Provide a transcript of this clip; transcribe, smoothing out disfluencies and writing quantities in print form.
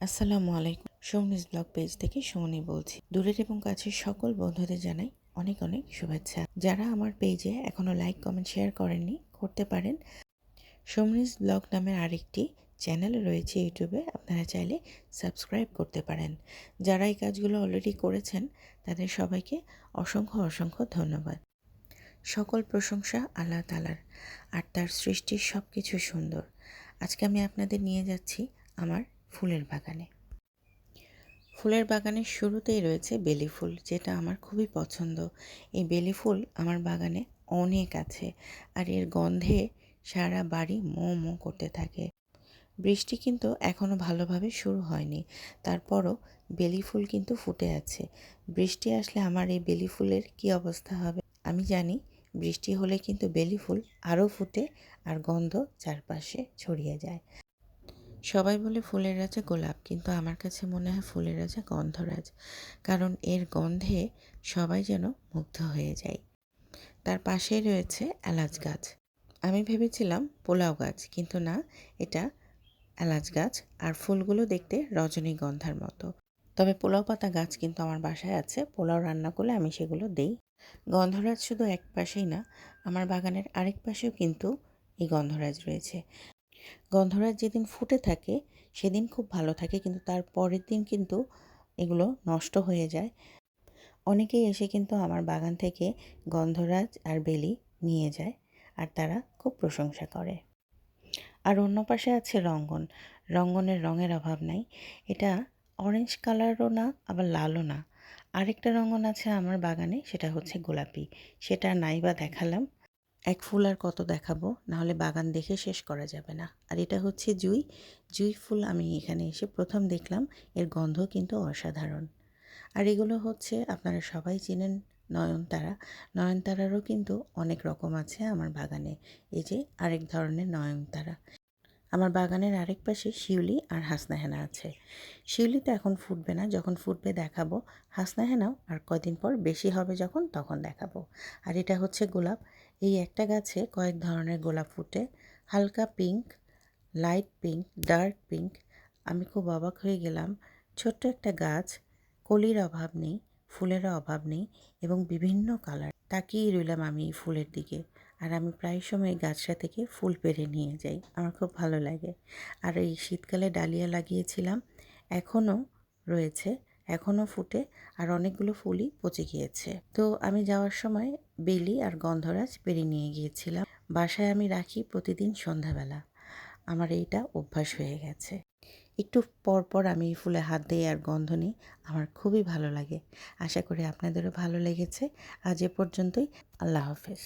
আসসালামু আলাইকুম। Soumi's blog page থেকে সুমনি বলছি। দূরের এবং কাছের সকল বন্ধুদের জানাই অনেক অনেক শুভেচ্ছা। যারা আমার পেজে এখনো লাইক কমেন্ট শেয়ার করেননি করতে পারেন। সৌমিস ব্লগ নামের আরেকটি চ্যানেল রয়েছে ইউটিউবে, আপনারা চাইলে সাবস্ক্রাইব করতে পারেন। যারা এই কাজগুলো অলরেডি করেছেন তাদের সবাইকে অসংখ্য অসংখ্য ধন্যবাদ। সকল প্রশংসা আল্লাহ তাআলার, আর তার সৃষ্টির সব কিছু সুন্দর। আজকে আমি আপনাদের নিয়ে যাচ্ছি আমার ফুলের বাগানে। ফুলের বাগানের শুরুতেই রয়েছে বেলি ফুল, যেটা আমার খুবই পছন্দ। এই বেলি ফুল আমার বাগানে অনেক আছে, আর এর গন্ধে সারা বাড়ি মো মো করতে থাকে। বৃষ্টি কিন্তু এখনও ভালোভাবে শুরু হয়নি, তারপরও বেলি ফুল কিন্তু ফুটে আছে। বৃষ্টি আসলে আমার এই বেলি ফুলের কী অবস্থা হবে আমি জানি। বৃষ্টি হলে কিন্তু বেলি ফুল আরও ফুটে আর গন্ধ চারপাশে ছড়িয়ে যায়। সবাই বলে ফুলের রাজা গোলাপ, কিন্তু আমার কাছে মনে হয় ফুলের রাজা গন্ধরাজ, কারণ এর গন্ধে সবাই যেন মুগ্ধ হয়ে যায়। তার পাশেই রয়েছে এলাচ গাছ। আমি ভেবেছিলাম পোলাও গাছ, কিন্তু না, এটা এলাচ গাছ, আর ফুলগুলো দেখতে রজনীগন্ধার মতো। তবে পোলাও পাতা গাছ কিন্তু আমার বাসায় আছে, পোলাও রান্না করলে আমি সেগুলো দেই। গন্ধরাজ শুধু এক পাশেই না, আমার বাগানের আরেক পাশেও কিন্তু এই গন্ধরাজ রয়েছে। গন্ধরাজ যেদিন ফুটে থাকে সেদিন খুব ভালো থাকে, কিন্তু তার পরের দিন কিন্তু এগুলো নষ্ট হয়ে যায়। অনেকেই এসে কিন্তু আমার বাগান থেকে গন্ধরাজ আর বেলি নিয়ে যায়, আর তারা খুব প্রশংসা করে। আর অন্য পাশে আছে রঙ্গন। রঙ্গনের রঙের অভাব নাই। এটা অরেঞ্জ কালারও না, আবার লালও না। আরেকটা রঙ্গন আছে আমার বাগানে, সেটা হচ্ছে গোলাপি। সেটা নাই বা দেখালাম। এক ফুল আর কত দেখাবো, নাহলে বাগান দেখে শেষ করা যাবে না। আর এটা হচ্ছে জুঁই। জুঁই ফুল আমি এখানে এসে প্রথম দেখলাম, এর গন্ধ কিন্তু অসাধারণ। আর এগুলো হচ্ছে আপনারা সবাই চেনেন নয়নতারা। নয়নতারারও কিন্তু অনেক রকম আছে আমার বাগানে। এই যে আরেক ধরনের নয়নতারা। আমার বাগানের আরেক পাশে শিউলি আর হাসনাহেনা আছে। শিউলি তো এখন ফুটবে না, যখন ফুটবে দেখাবো। হাসনাহেনাও আর কয়দিন পর বেশি হবে যখন, তখন দেখাবো। আর এটা হচ্ছে গোলাপ। এই একটা গাছে কয়েক ধরনের গোলাপ ফুটে, হালকা pink, light pink, dark pink. আমি খুব অবাক হয়ে গেলাম। ছোট্ট একটা গাছ, কলির অভাব নেই, ফুলেরও অভাব নেই, এবং বিভিন্ন কালার। তাকিয়েই রইলাম আমি এই ফুলের দিকে। আর আমি প্রায় সময় গাছটা থেকে ফুল পেড়ে নিয়ে যাই, আমার খুব ভালো লাগে। আর এই শীতকালে ডালিয়া লাগিয়েছিলাম, এখনও রয়েছে, এখনও ফুটে, আর অনেকগুলো ফুলই পচে গিয়েছে। তো আমি যাওয়ার সময় বেলি আর গন্ধরাজ পেড়ে নিয়ে গিয়েছিলাম। বাসায় আমি রাখি প্রতিদিন সন্ধ্যাবেলা। আমার এইটা অভ্যাস হয়ে গেছে। একটু পর পর আমি এই ফুলে হাত দিই আর গন্ধ নিই, আমার খুবই ভালো লাগে। আশা করি আপনাদেরও ভালো লেগেছে। আজ এ পর্যন্তই। আল্লাহ হাফেজ।